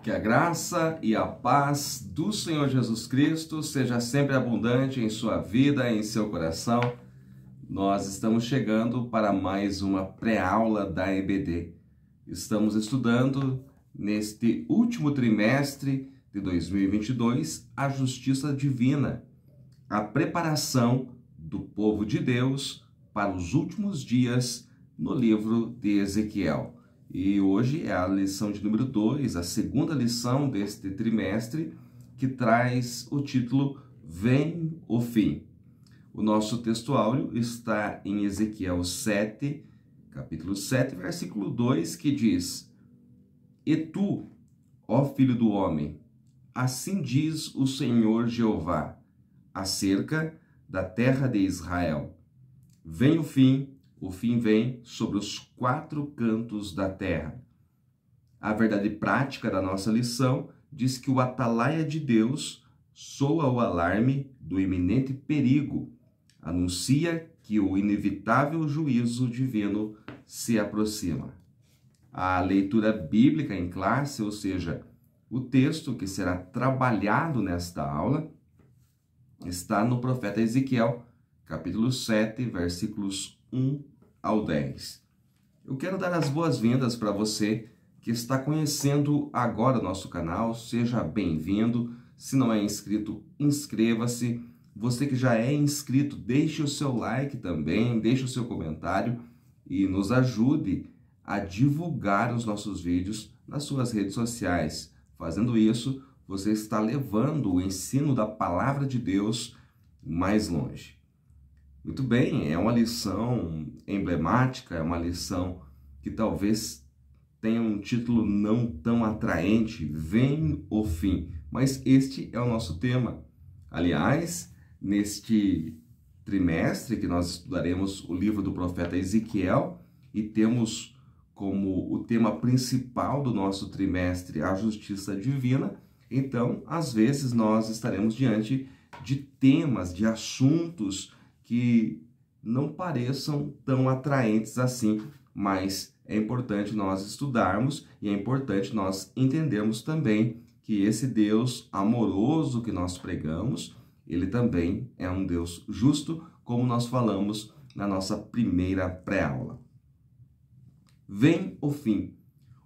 Que a graça e a paz do Senhor Jesus Cristo seja sempre abundante em sua vida e em seu coração. Nós estamos chegando para mais uma pré-aula da EBD. Estamos estudando neste último trimestre de 2022 a justiça divina, a preparação do povo de Deus para os últimos dias no livro de Ezequiel. E hoje é a lição de número 2, a segunda lição deste trimestre, que traz o título Vem o Fim. O nosso texto áureo está em Ezequiel 7, capítulo 7, versículo 2, que diz: E tu, ó filho do homem, assim diz o Senhor Jeová, acerca da terra de Israel: Vem o fim vem sobre os quatro cantos da terra. A verdade prática da nossa lição diz que o atalaia de Deus soa o alarme do iminente perigo, anuncia que o inevitável juízo divino se aproxima. A leitura bíblica em classe, ou seja, o texto que será trabalhado nesta aula, está no profeta Ezequiel, capítulo 7, versículos 1 ao 10. Eu quero dar as boas-vindas para você que está conhecendo agora o nosso canal. Seja bem-vindo. Se não é inscrito, inscreva-se. Você que já é inscrito, deixe o seu like também, deixe o seu comentário e nos ajude a divulgar os nossos vídeos nas suas redes sociais. Fazendo isso, você está levando o ensino da palavra de Deus mais longe. Muito bem, é uma lição emblemática, é uma lição que talvez tenha um título não tão atraente, Vem o Fim, mas este é o nosso tema. Aliás, neste trimestre que nós estudaremos o livro do profeta Ezequiel e temos como o tema principal do nosso trimestre a justiça divina, então, às vezes, nós estaremos diante de temas, de assuntos que não pareçam tão atraentes assim, mas é importante nós estudarmos e é importante nós entendermos também que esse Deus amoroso que nós pregamos, ele também é um Deus justo, como nós falamos na nossa primeira pré-aula. Vem o fim.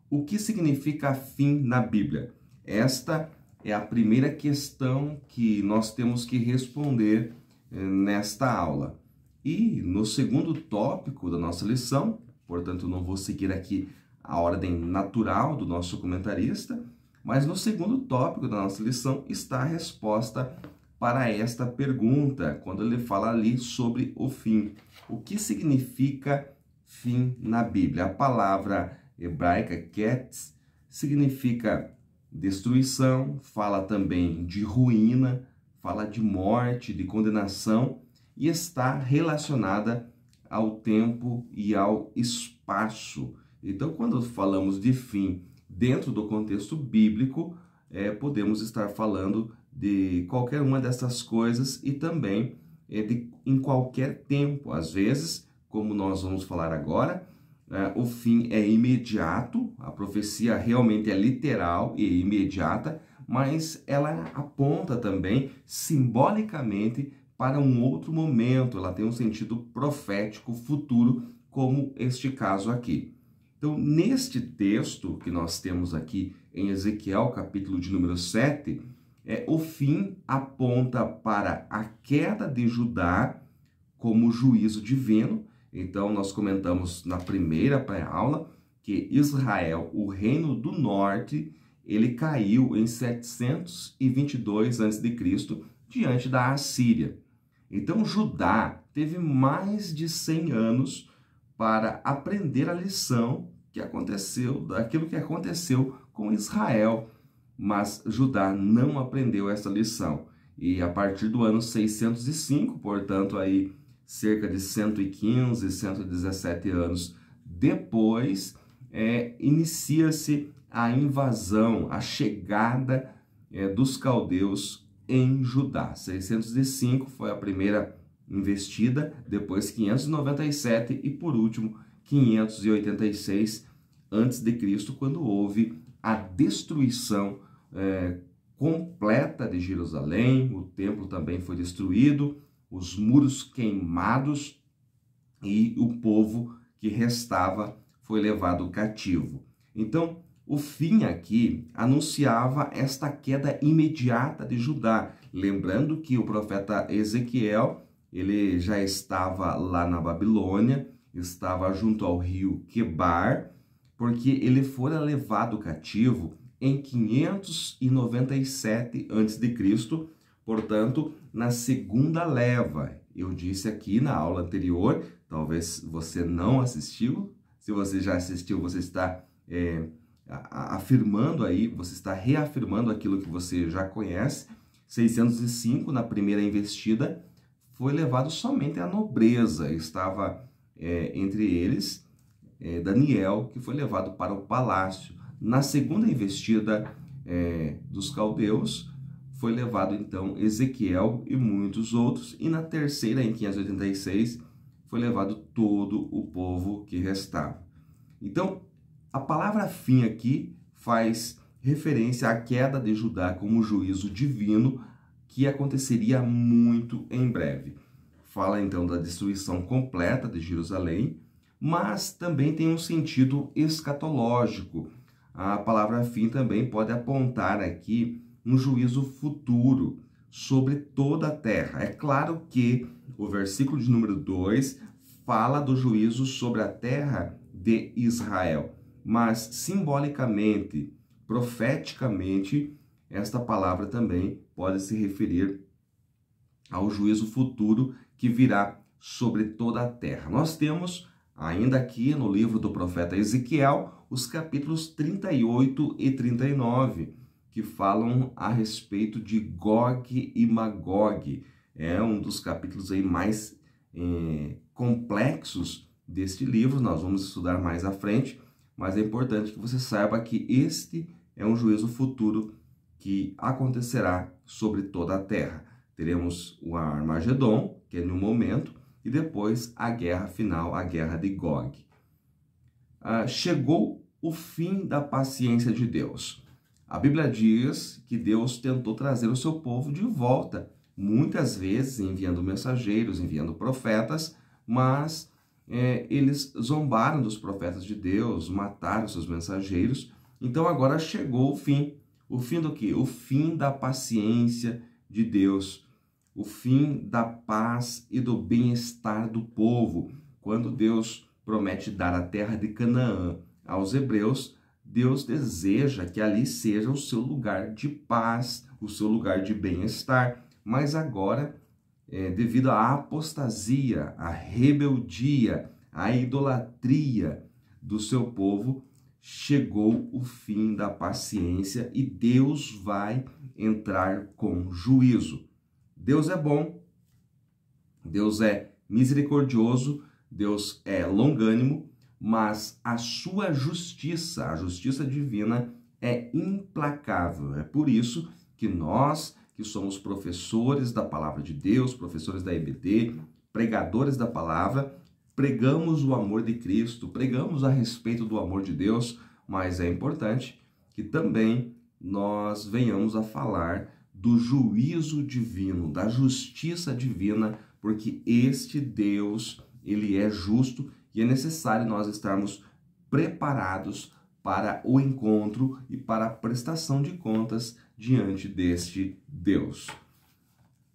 O que significa fim na Bíblia? Esta é a primeira questão que nós temos que responder nesta aula. E no segundo tópico da nossa lição, portanto não vou seguir aqui a ordem natural do nosso comentarista, mas no segundo tópico da nossa lição está a resposta para esta pergunta, quando ele fala ali sobre o fim. O que significa fim na Bíblia? A palavra hebraica ketz significa destruição, fala também de ruína, fala de morte, de condenação e está relacionada ao tempo e ao espaço. Então, quando falamos de fim dentro do contexto bíblico, podemos estar falando de qualquer uma dessas coisas e também em qualquer tempo. Às vezes, como nós vamos falar agora, o fim é imediato, a profecia realmente é literal e imediata, mas ela aponta também simbolicamente para um outro momento, ela tem um sentido profético futuro, como este caso aqui. Então, neste texto que nós temos aqui em Ezequiel, capítulo de número 7, o fim aponta para a queda de Judá como juízo divino. Então, nós comentamos na primeira pré-aula que Israel, o reino do norte, ele caiu em 722 a.C. diante da Assíria. Então, Judá teve mais de 100 anos para aprender a lição que aconteceu, daquilo que aconteceu com Israel. Mas Judá não aprendeu essa lição. E a partir do ano 605, portanto, aí cerca de 115, 117 anos depois, inicia-se a invasão, a chegada dos caldeus em Judá. 605 foi a primeira investida, depois 597 e por último 586 a.C., quando houve a destruição completa de Jerusalém. O templo também foi destruído, os muros queimados e o povo que restava foi levado cativo. Então, o fim aqui anunciava esta queda imediata de Judá. Lembrando que o profeta Ezequiel, ele já estava lá na Babilônia, estava junto ao rio Quebar, porque ele fora levado cativo em 597 a.C., portanto, na segunda leva. Eu disse aqui na aula anterior, talvez você não assistiu. Se você já assistiu, você está afirmando aí, você está reafirmando aquilo que você já conhece. 605, na primeira investida, foi levado somente a nobreza. Estava entre eles Daniel, que foi levado para o palácio. Na segunda investida dos caldeus, foi levado então Ezequiel e muitos outros. E na terceira, em 586, foi levado todo o povo que restava. Então, a palavra fim aqui faz referência à queda de Judá como juízo divino que aconteceria muito em breve. Fala então da destruição completa de Jerusalém, mas também tem um sentido escatológico. A palavra fim também pode apontar aqui um juízo futuro sobre toda a terra. É claro que o versículo de número 2 fala do juízo sobre a terra de Israel, mas simbolicamente, profeticamente, esta palavra também pode se referir ao juízo futuro que virá sobre toda a terra. Nós temos ainda aqui no livro do profeta Ezequiel os capítulos 38 e 39, que falam a respeito de Gog e Magog. É um dos capítulos aí mais complexos deste livro, nós vamos estudar mais à frente, mas é importante que você saiba que este é um juízo futuro que acontecerá sobre toda a terra. Teremos o Armagedon, que é no momento, e depois a guerra final, a guerra de Gog. Chegou o fim da paciência de Deus. A Bíblia diz que Deus tentou trazer o seu povo de volta, muitas vezes enviando mensageiros, enviando profetas, mas eles zombaram dos profetas de Deus, mataram seus mensageiros. Então agora chegou o fim. O fim do quê? O fim da paciência de Deus, o fim da paz e do bem-estar do povo. Quando Deus promete dar a terra de Canaã aos hebreus, Deus deseja que ali seja o seu lugar de paz, o seu lugar de bem-estar. Mas agora, devido à apostasia, à rebeldia, à idolatria do seu povo, chegou o fim da paciência e Deus vai entrar com juízo. Deus é bom, Deus é misericordioso, Deus é longânimo, mas a sua justiça, a justiça divina, é implacável. É por isso que nós, que somos professores da palavra de Deus, professores da EBD, pregadores da palavra, pregamos o amor de Cristo, pregamos a respeito do amor de Deus, mas é importante que também nós venhamos a falar do juízo divino, da justiça divina, porque este Deus, ele é justo e é necessário nós estarmos preparados para o encontro e para a prestação de contas diante deste Deus.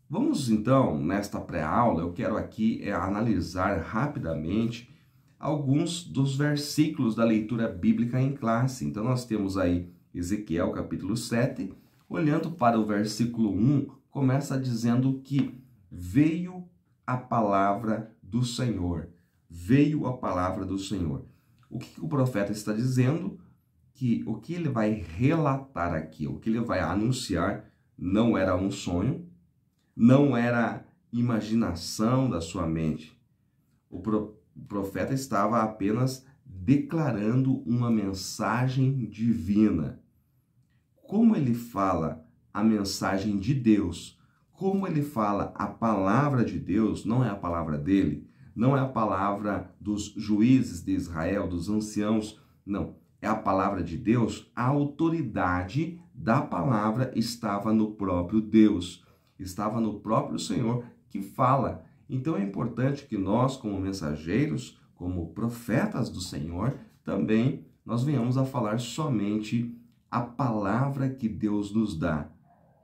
Vamos então, nesta pré-aula, eu quero aqui analisar rapidamente alguns dos versículos da leitura bíblica em classe. Então nós temos aí Ezequiel capítulo 7, olhando para o versículo 1, começa dizendo que veio a palavra do Senhor. Veio a palavra do Senhor. O que o profeta está dizendo? Que o que ele vai relatar aqui, o que ele vai anunciar, não era um sonho, não era imaginação da sua mente. O profeta estava apenas declarando uma mensagem divina. Como ele fala a mensagem de Deus, como ele fala a palavra de Deus, não é a palavra dele, não é a palavra dos juízes de Israel, dos anciãos, não. é a palavra de Deus, a autoridade da palavra estava no próprio Deus, estava no próprio Senhor que fala. Então é importante que nós, como mensageiros, como profetas do Senhor, também nós venhamos a falar somente a palavra que Deus nos dá.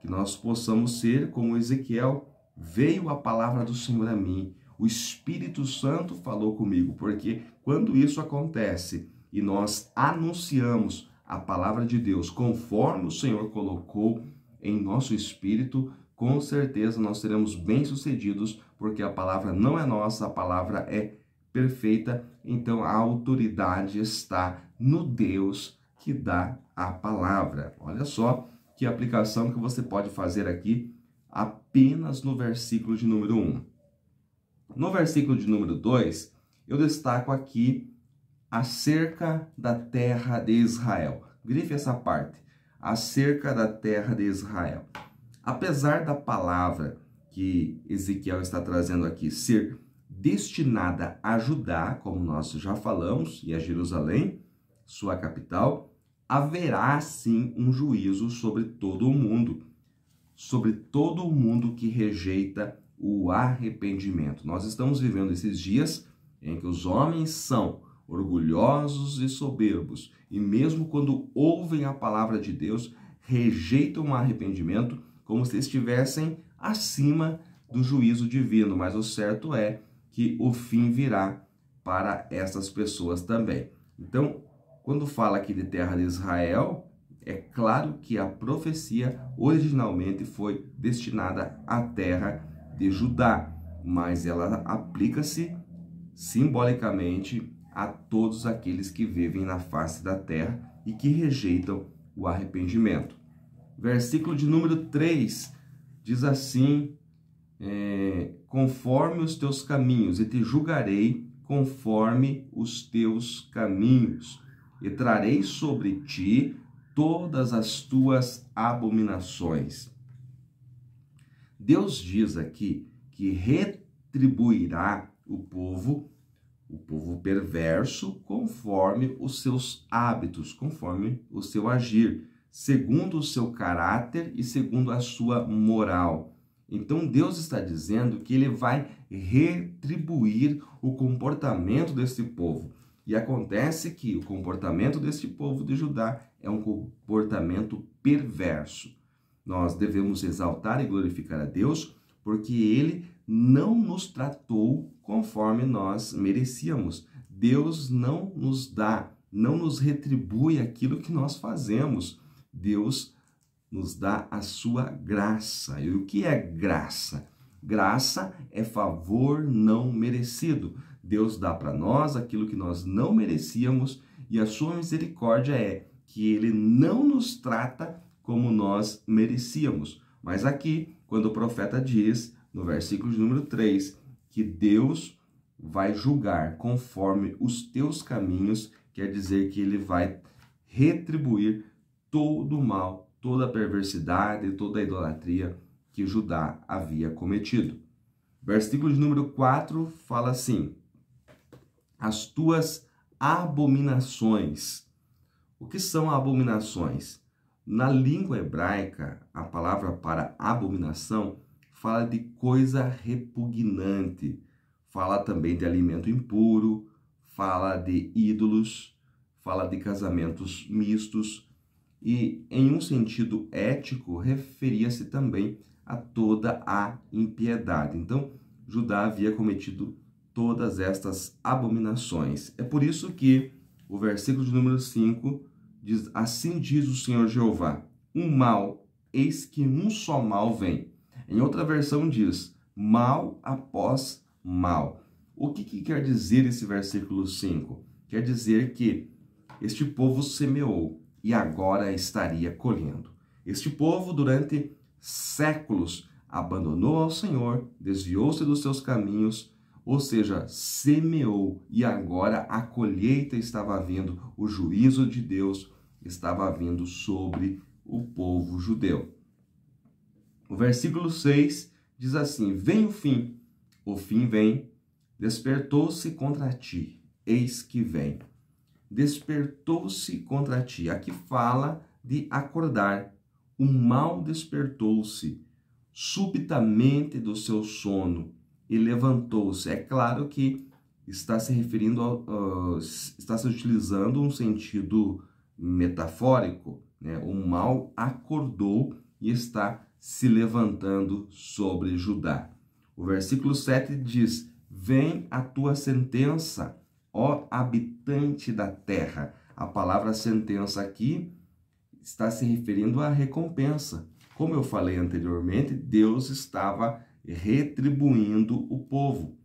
Que nós possamos ser como Ezequiel, veio a palavra do Senhor a mim, o Espírito Santo falou comigo, porque quando isso acontece e nós anunciamos a palavra de Deus conforme o Senhor colocou em nosso espírito, com certeza nós seremos bem-sucedidos, porque a palavra não é nossa, a palavra é perfeita, então a autoridade está no Deus que dá a palavra. Olha só que aplicação que você pode fazer aqui apenas no versículo de número 1. No versículo de número 2, eu destaco aqui acerca da terra de Israel. Grife essa parte, acerca da terra de Israel. Apesar da palavra que Ezequiel está trazendo aqui ser destinada a Judá, como nós já falamos, e a Jerusalém, sua capital, haverá sim um juízo sobre todo o mundo que rejeita o arrependimento. Nós estamos vivendo esses dias em que os homens são orgulhosos e soberbos, e mesmo quando ouvem a palavra de Deus, rejeitam o arrependimento como se estivessem acima do juízo divino, mas o certo é que o fim virá para essas pessoas também. Então, quando fala aqui de terra de Israel, é claro que a profecia originalmente foi destinada à terra de Judá, mas ela aplica-se simbolicamente a todos aqueles que vivem na face da terra e que rejeitam o arrependimento. Versículo de número 3 diz assim: conforme os teus caminhos, e te julgarei conforme os teus caminhos, e trarei sobre ti todas as tuas abominações. Deus diz aqui que retribuirá o povo perverso, conforme os seus hábitos, conforme o seu agir, segundo o seu caráter e segundo a sua moral. Então Deus está dizendo que ele vai retribuir o comportamento desse povo. E acontece que o comportamento desse povo de Judá é um comportamento perverso. Nós devemos exaltar e glorificar a Deus, porque ele não nos tratou conforme nós merecíamos. Deus não nos dá, não nos retribui aquilo que nós fazemos. Deus nos dá a sua graça. E o que é graça? Graça é favor não merecido. Deus dá para nós aquilo que nós não merecíamos, e a sua misericórdia é que ele não nos trata como nós merecíamos. Mas aqui, quando o profeta diz, no versículo de número 3, que Deus vai julgar conforme os teus caminhos, quer dizer que ele vai retribuir todo o mal, toda a perversidade, toda a idolatria que Judá havia cometido. Versículo de número 4 fala assim: as tuas abominações. O que são abominações? Na língua hebraica, a palavra para abominação fala de coisa repugnante, fala também de alimento impuro, fala de ídolos, fala de casamentos mistos e, em um sentido ético, referia-se também a toda a impiedade. Então, Judá havia cometido todas estas abominações. É por isso que o versículo de número 5 diz: assim diz o Senhor Jeová, um mal, eis que um só mal vem. Em outra versão diz, mal após mal. O que quer dizer esse versículo 5? Quer dizer que este povo semeou e agora estaria colhendo. Este povo, durante séculos, abandonou ao Senhor, desviou-se dos seus caminhos, ou seja, semeou, e agora a colheita estava vindo, o juízo de Deus estava vindo sobre o povo judeu. O versículo 6 diz assim: vem o fim vem, despertou-se contra ti, eis que vem. despertou-se contra ti. Aqui fala de acordar. O mal despertou-se subitamente do seu sono e levantou-se. É claro que está se referindo está se utilizando um sentido metafórico, né? O mal acordou e está se levantando sobre Judá. O versículo 7 diz: vem a tua sentença, ó habitante da terra. A palavra sentença aqui está se referindo à recompensa. Como eu falei anteriormente, Deus estava retribuindo o povo.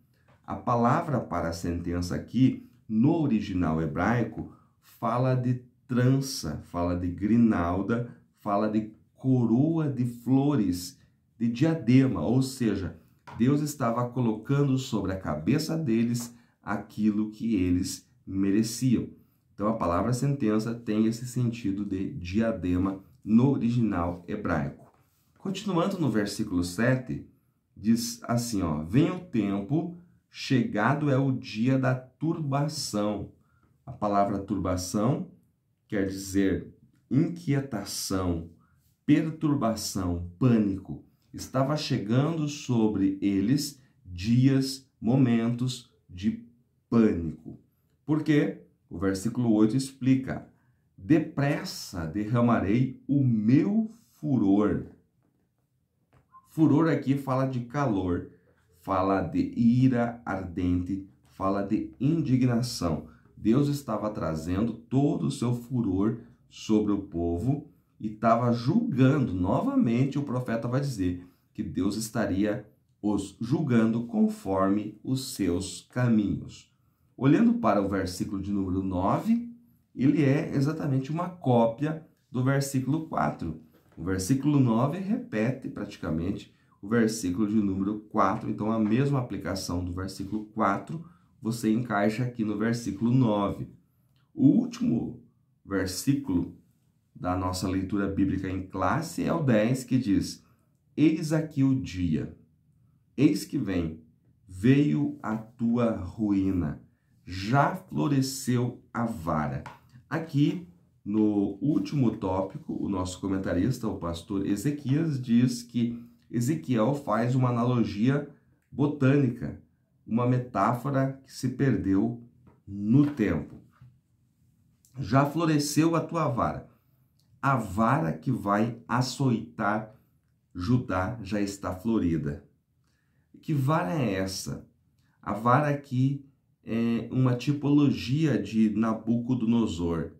A palavra para a sentença aqui, no original hebraico, fala de trança, fala de grinalda, fala de coroa de flores, de diadema, ou seja, Deus estava colocando sobre a cabeça deles aquilo que eles mereciam. Então a palavra sentença tem esse sentido de diadema no original hebraico. Continuando no versículo 7, diz assim, ó: vem o tempo, chegado é o dia da turbação. A palavra turbação quer dizer inquietação, perturbação, pânico. Estava chegando sobre eles dias, momentos de pânico. Por quê? O versículo 8 explica: depressa derramarei o meu furor. Furor aqui fala de calor, fala de ira ardente, fala de indignação. Deus estava trazendo todo o seu furor sobre o povo e estava julgando. Novamente o profeta vai dizer que Deus estaria os julgando conforme os seus caminhos. Olhando para o versículo de número 9, ele é exatamente uma cópia do versículo 4. O versículo 9 repete praticamente o versículo de número 4. Então, a mesma aplicação do versículo 4, você encaixa aqui no versículo 9. O último versículo da nossa leitura bíblica em classe é o 10, que diz: eis aqui o dia, eis que vem, veio a tua ruína, já floresceu a vara. Aqui, no último tópico, o nosso comentarista, o pastor Ezequias, diz que Ezequiel faz uma analogia botânica, uma metáfora que se perdeu no tempo. Já floresceu a tua vara. A vara que vai açoitar Judá já está florida. Que vara é essa? A vara aqui é uma tipologia de Nabucodonosor.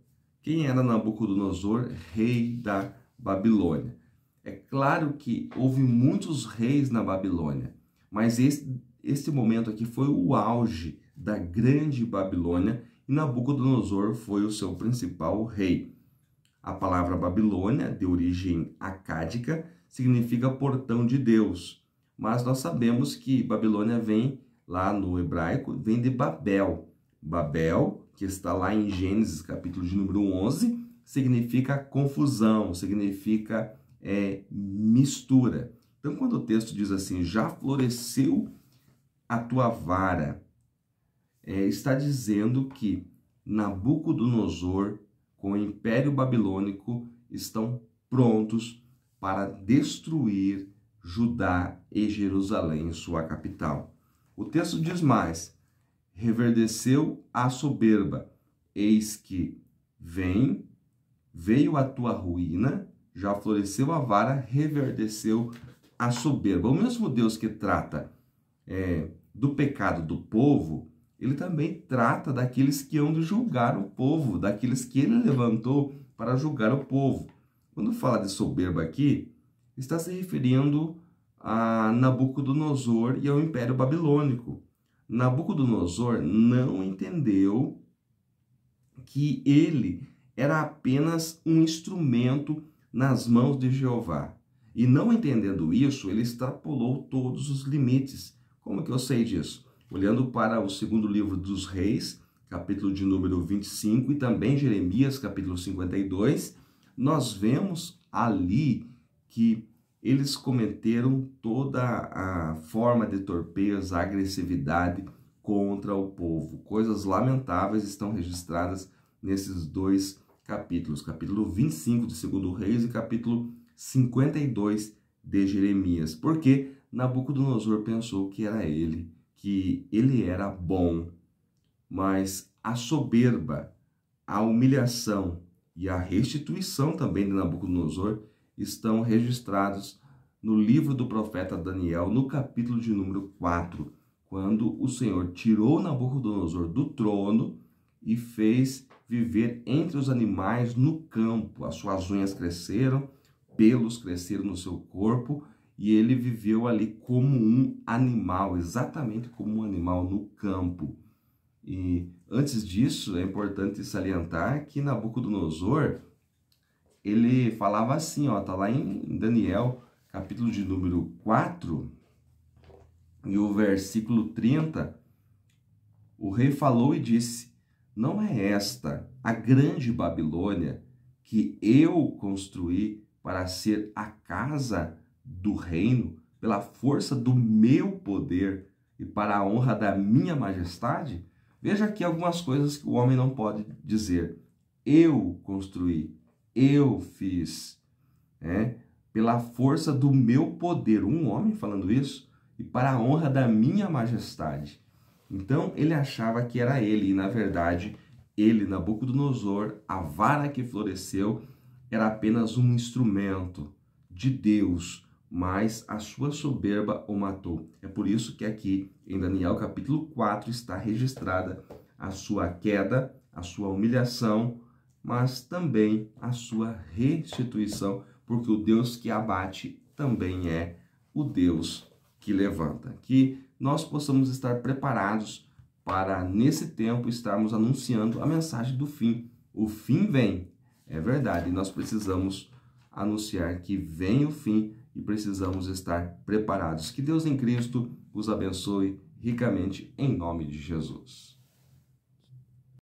Quem era Nabucodonosor? Rei da Babilônia. É claro que houve muitos reis na Babilônia, mas esse momento aqui foi o auge da grande Babilônia e Nabucodonosor foi o seu principal rei. A palavra Babilônia, de origem acádica, significa portão de Deus, mas nós sabemos que Babilônia vem, lá no hebraico, vem de Babel. Babel, que está lá em Gênesis, capítulo de número 11, significa confusão, significa mistura. Então, quando o texto diz assim, já floresceu a tua vara, está dizendo que Nabucodonosor, com o Império Babilônico, estão prontos para destruir Judá e Jerusalém, sua capital. O texto diz mais: reverdeceu a soberba, eis que veio a tua ruína, já floresceu a vara, reverdeceu a soberba. O mesmo Deus que trata do pecado do povo, ele também trata daqueles que hão de julgar o povo, daqueles que ele levantou para julgar o povo. Quando fala de soberba aqui, está se referindo a Nabucodonosor e ao Império Babilônico. Nabucodonosor não entendeu que ele era apenas um instrumento nas mãos de Jeová. E não entendendo isso, ele extrapolou todos os limites. Como que eu sei disso? Olhando para o segundo livro dos Reis, capítulo de número 25, e também Jeremias, capítulo 52, nós vemos ali que eles cometeram toda a forma de torpeza, agressividade contra o povo. Coisas lamentáveis estão registradas nesses dois capítulos, capítulo 25 de 2 Reis e capítulo 52 de Jeremias, porque Nabucodonosor pensou que ele era bom, mas a soberba, a humilhação e a restituição também de Nabucodonosor estão registrados no livro do profeta Daniel, no capítulo de número 4, quando o Senhor tirou Nabucodonosor do trono e fez viver entre os animais no campo. As suas unhas cresceram, pelos cresceram no seu corpo, e ele viveu ali como um animal, exatamente como um animal no campo. E antes disso, é importante salientar que Nabucodonosor, ele falava assim, ó, tá lá em Daniel, capítulo de número 4, e o versículo 30, o rei falou e disse: não é esta a grande Babilônia que eu construí para ser a casa do reino, pela força do meu poder e para a honra da minha majestade? Veja aqui algumas coisas que o homem não pode dizer. Eu construí, eu fiz, pela força do meu poder. Um homem falando isso, e para a honra da minha majestade. Então ele achava que era ele, e na verdade ele, Nabucodonosor, a vara que floresceu, era apenas um instrumento de Deus, mas a sua soberba o matou. É por isso que aqui em Daniel capítulo 4 está registrada a sua queda, a sua humilhação, mas também a sua restituição, porque o Deus que abate também é o Deus que levanta. Que nós possamos estar preparados para, nesse tempo, estarmos anunciando a mensagem do fim. O fim vem, é verdade, e nós precisamos anunciar que vem o fim e precisamos estar preparados. Que Deus em Cristo os abençoe ricamente, em nome de Jesus.